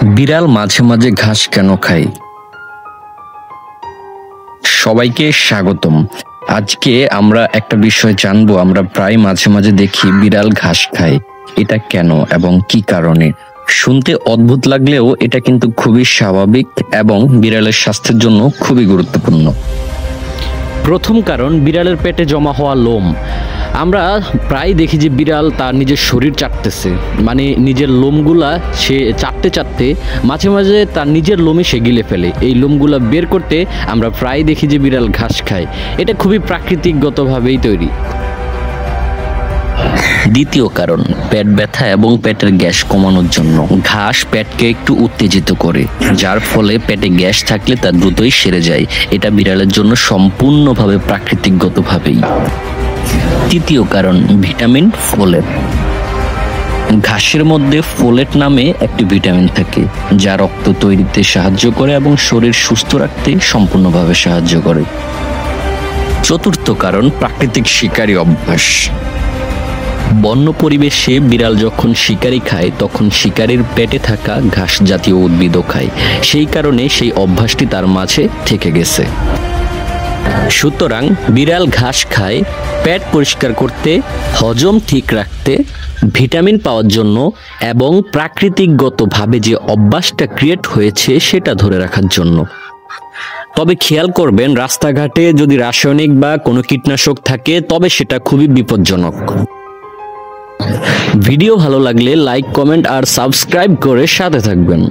বিড়াল মাঝে মাঝে ঘাস কেন খায়? সবাইকে স্বাগতম। আজকে আমরা একটা বিষয় জানবো। আমরা প্রায় মাঝে মাঝে দেখি বিড়াল ঘাস খায়। এটা কেন এবং কি কারণে? শুনতে অদ্ভুত লাগলেও এটা কিন্তু খুবই স্বাভাবিক এবং বিড়ালের স্বাস্থ্যের জন্য খুবই গুরুত্বপূর্ণ। প্রথম কারণ বিড়ালের পেটে জমা হওয়া লোম। আমরা প্রায় দেখি যে বিড়াল তার নিজের শরীর চাটতেছে, মানে নিজের লোমগুলা সে চাটতে চাটতে মাঝে মাঝে তার নিজের লোমে সে গিলে ফেলে। এই লোমগুলা বের করতে আমরা প্রায় দেখি যে বিড়াল ঘাস খায়। এটা খুবই প্রাকৃতিকগতভাবেই তৈরি। দ্বিতীয় কারণ, পেট ব্যথা এবং পেটের গ্যাস কমানোর জন্য। ঘাস পেটকে একটু উত্তেজিত করে, যার ফলে পেটে গ্যাস থাকলে তা দ্রুতই সেরে যায়। এটা বিড়ালের জন্য সম্পূর্ণভাবে প্রাকৃতিকগতভাবেই। তৃতীয় কারণ, ভিটামিন ফোলেট। ঘাসের মধ্যে ফোলেট নামে একটি ভিটামিন থাকে, যা রক্ত তৈরিতে সাহায্য করে এবং শরীর সুস্থ রাখতে সম্পূর্ণভাবে সাহায্য করে। চতুর্থ কারণ, প্রাকৃতিক শিকারী অভ্যাস। বন্য পরিবেশে বিড়াল যখন শিকারি খায় তখন শিকারির পেটে থাকা ঘাস জাতীয় উদ্ভিদও খায়। সেই কারণে সেই অভ্যাসটি তার মাঝে থেকে গেছে। সুতরাং বিড়াল ঘাস খায় পেট পরিষ্কার করতে, হজম ঠিক রাখতে, ভিটামিন পাওয়ার জন্য এবং প্রাকৃতিকগতভাবে যে অভ্যাসটা ক্রিয়েট হয়েছে সেটা ধরে রাখার জন্য। তবে খেয়াল করবেন, রাস্তাঘাটে যদি রাসায়নিক বা কোনো কীটনাশক থাকে তবে সেটা খুবই বিপজ্জনক। ভিডিও ভালো লাগলে লাইক, কমেন্ট আর সাবস্ক্রাইব করে সাথে থাকবেন।